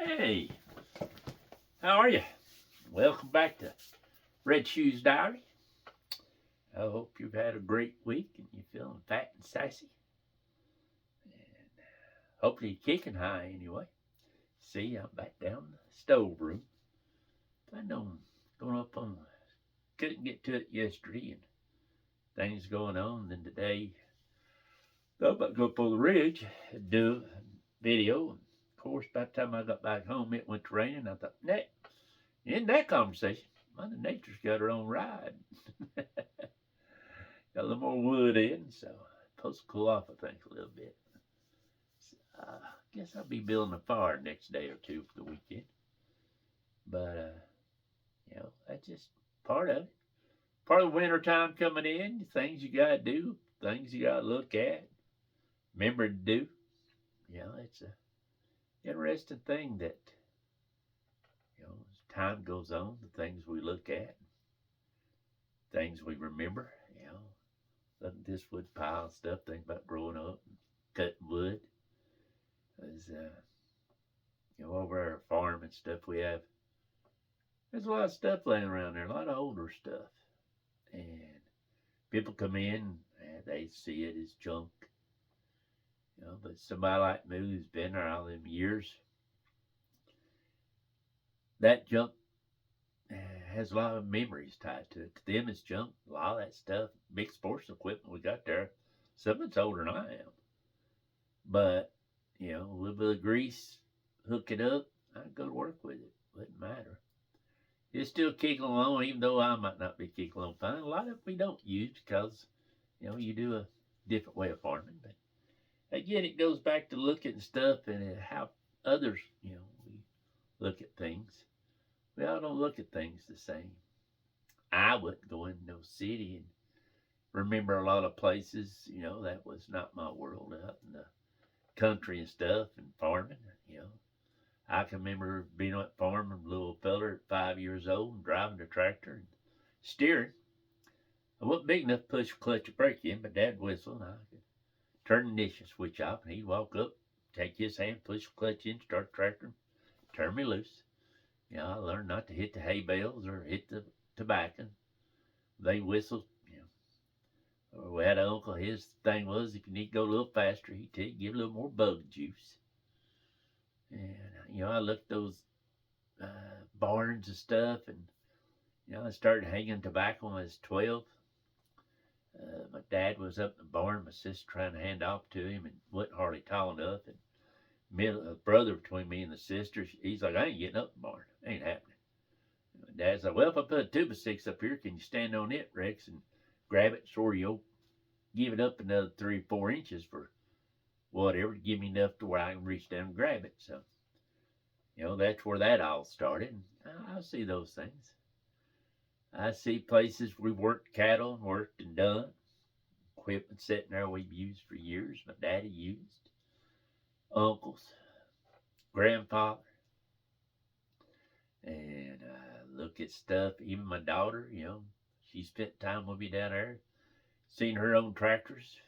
Hey, how are you? Welcome back to Red Shoes Diary. I hope you've had a great week and you're feeling fat and sassy. And hopefully you're kicking high anyway. See, I'm back down in the stove room. I know I'm going up on, couldn't get to it yesterday and things going on. And then today, thought about to go up on the ridge and do a video. And of course, by the time I got back home, it went to raining. I thought, nah, in that conversation, Mother Nature's got her own ride. Got a little more wood in, so supposed to cool off, I think, a little bit. Guess I'll be building a fire next day or two for the weekend. But that's just part of it. Part of the winter time coming in, things you gotta do, things you gotta look at, remember to do. It's a interesting thing that as time goes on, the things we look at, things we remember. Look at this wood pile of stuff, think about growing up, and cutting wood. As over our farm and stuff, there's a lot of stuff laying around there, a lot of older stuff, and people come in and they see it as junk. But somebody like me who's been there all them years, that junk has a lot of memories tied to it. To them, it's junk. A lot of that stuff, big sports equipment we got there, some of it's older than I am. But a little bit of grease, hook it up, I'd go to work with it. Wouldn't matter. It's still kicking along, even though I might not be kicking along fine. A lot of it we don't use because, you do a different way of farming. But again, it goes back to looking at stuff and how others, we look at things. We all don't look at things the same. I wouldn't go into no city and remember a lot of places, that was not my world out in the country and stuff and farming, I can remember being on that farm and a little feller at 5 years old and driving a tractor and steering. I wasn't big enough to push a clutch or brake in, but Dad whistled and I could turn the ignition switch off and he'd walk up, take his hand, push the clutch in, start the tractor, turn me loose. I learned not to hit the hay bales or hit the tobacco. They whistled. We had an uncle, his thing was if you need to go a little faster, he'd tell you, give a little more bug juice. And, I looked at those barns and stuff, and, I started hanging tobacco when I was 12. My dad was up in the barn, my sister trying to hand off to him, and wasn't hardly tall enough. And middle brother between me and the sister, he's like, I ain't getting up in the barn. Ain't happening. And my dad's like, well, if I put a tube of six up here, can you stand on it, Rex, and grab it, so you'll give it up another 3 or 4 inches for whatever to give me enough to where I can reach down and grab it. So, that's where that all started. And I see those things. I see places we worked cattle and worked and done. Equipment sitting there we've used for years. My daddy used. Uncles, grandfather. And look at stuff. Even my daughter, she spent time with me down there. Seen her own tractors,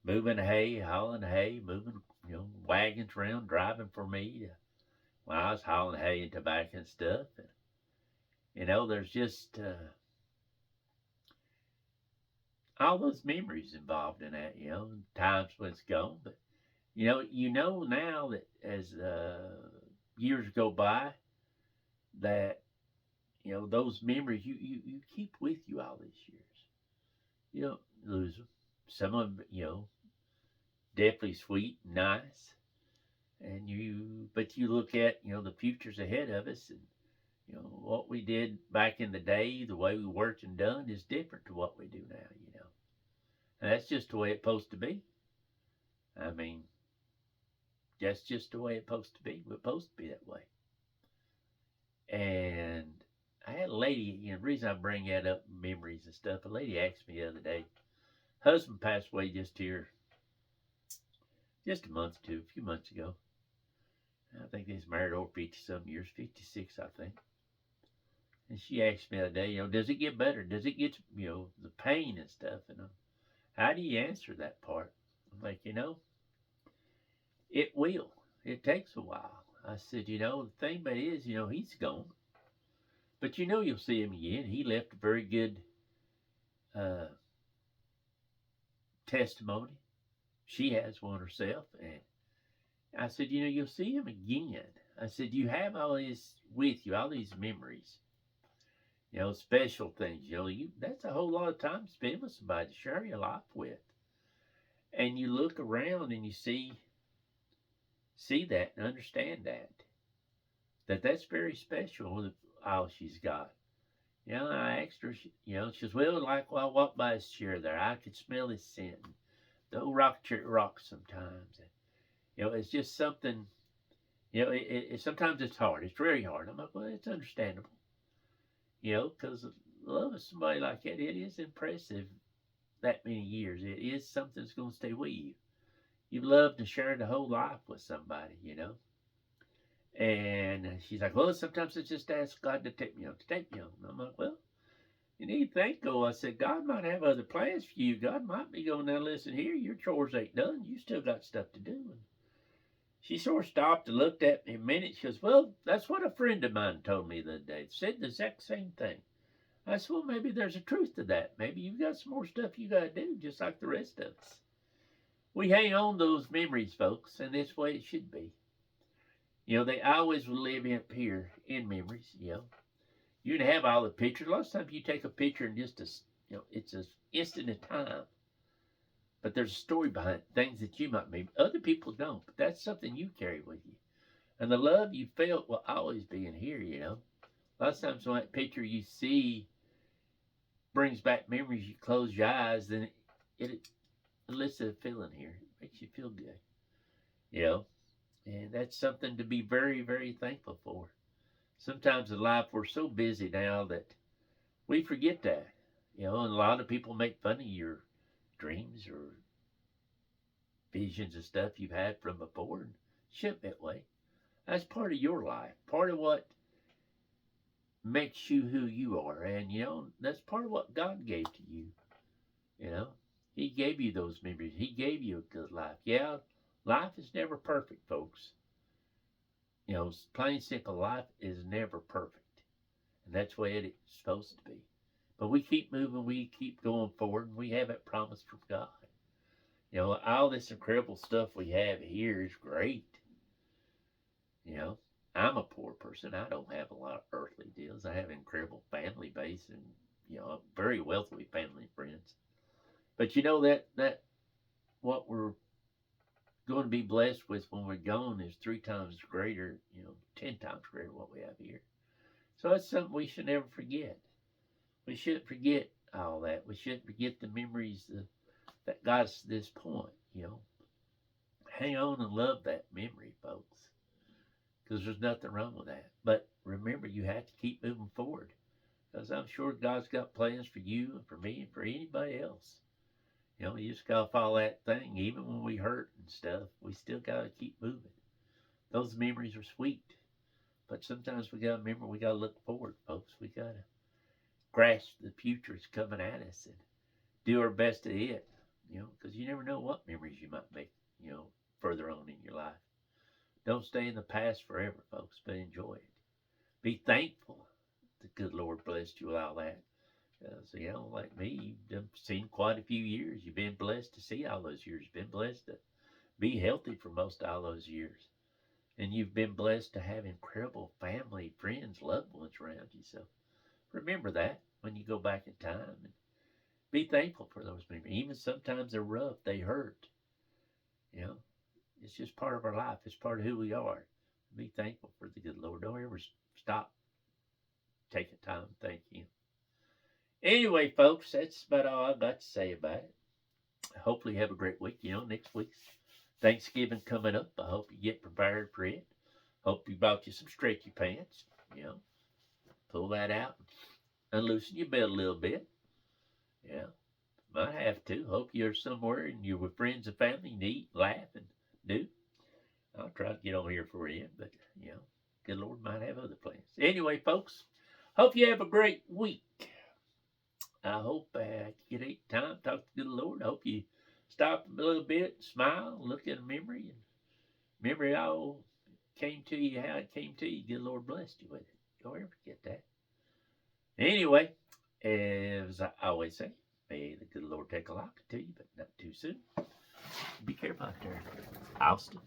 moving hay, hauling hay, moving, wagons around, driving for me when I was hauling hay and tobacco and stuff. And, there's just all those memories involved in that, times when it's gone. But, now that as years go by, that, those memories you keep with you all these years. You don't lose them. Some of them, definitely sweet, nice. But you look at, the futures ahead of us and, what we did back in the day, the way we worked and done is different to what we do now. And that's just the way it's supposed to be. I mean, that's just the way it's supposed to be. We're supposed to be that way. And I had a lady, the reason I bring that up, memories and stuff, a lady asked me the other day, husband passed away just a few months ago. I think he's married over 50 some years, 56, I think. And she asked me the other day, does it get better? Does it get, the pain and stuff? And how do you answer that part? I'm like, it will. It takes a while. I said, the thing about it is, he's gone. But you'll see him again. He left a very good uh, testimony. She has one herself. And I said, you'll see him again. I said, you have all this with you, all these memories, special things. That's a whole lot of time spent with somebody to share your life with. And you look around and you see that and understand that's very special with all she's got. I asked her, she says, well, like while I walked by his chair there, I could smell his scent. The old rock chair rocks sometimes. And, it's just something, sometimes it's hard. It's very hard. I'm like, well, it's understandable, because love of somebody like that, it is impressive that many years. It is something that's going to stay with you. You've loved and shared the whole life with somebody. And she's like, well, sometimes I just ask God to take me home. And I'm like, well, you need to think, I said, God might have other plans for you. God might be going, now listen here, your chores ain't done. You still got stuff to do. And she sort of stopped and looked at me a minute. She goes, well, that's what a friend of mine told me the other day. Said the exact same thing. I said, well, maybe there's a truth to that. Maybe you've got some more stuff you got to do, just like the rest of us. We hang on those memories, folks, and that's the way it should be. They always will live up here in memories. You can have all the pictures. A lot of times you take a picture and just it's an instant of time. But there's a story behind it, things that you might maybe other people don't. But that's something you carry with you. And the love you felt will always be in here. A lot of times when that picture you see brings back memories, you close your eyes, then it elicits a feeling here. It makes you feel good. And that's something to be very, very thankful for. Sometimes in life we're so busy now that we forget that. And a lot of people make fun of your dreams or visions and stuff you've had from before. And shouldn't that way. That's part of your life, part of what makes you who you are. And, that's part of what God gave to you. He gave you those memories. He gave you a good life. Yeah, life is never perfect, folks. Plain simple, life is never perfect. And that's the way it's supposed to be. But we keep moving, we keep going forward, and we have that promise from God. All this incredible stuff we have here is great. I'm a poor person. I don't have a lot of earthly deals. I have an incredible family base and, a very wealthy family and friends. But that what we're going to be blessed with when we're gone is 3 times greater, 10 times greater than what we have here. So that's something we should never forget. We shouldn't forget all that. We shouldn't forget the memories that got us to this point, Hang on and love that memory, folks, because there's nothing wrong with that. But remember, you have to keep moving forward, because I'm sure God's got plans for you and for me and for anybody else. You just got to follow that thing. Even when we hurt and stuff, we still got to keep moving. Those memories are sweet. But sometimes we got to remember, we got to look forward, folks. We got to grasp the future is coming at us and do our best at it. Because you never know what memories you might make, further on in your life. Don't stay in the past forever, folks, but enjoy it. Be thankful the good Lord blessed you with all that. So, like me, you've seen quite a few years. You've been blessed to see all those years. You've been blessed to be healthy for most of all those years. And you've been blessed to have incredible family, friends, loved ones around you. So remember that when you go back in time. And be thankful for those memories. Even sometimes they're rough. They hurt. It's just part of our life. It's part of who we are. Be thankful for the good Lord. Don't ever stop taking time to thank Him. Anyway, folks, that's about all I've got to say about it. Hopefully you have a great week. Next week's Thanksgiving coming up. I hope you get prepared for it. Hope you bought you some stretchy pants. Pull that out and unloosen your belt a little bit. Might have to. Hope you're somewhere and you're with friends and family and eat, laugh, and do. I'll try to get on here for you, but, good Lord might have other plans. Anyway, folks, hope you have a great week. I hope you get time to talk to the good Lord. I hope you stop a little bit, smile, look at a memory, and memory all came to you how it came to you. Good Lord blessed you with it. Don't ever forget that. Anyway, as I always say, may the good Lord take a lot to you, but not too soon. Be careful out there, Austin.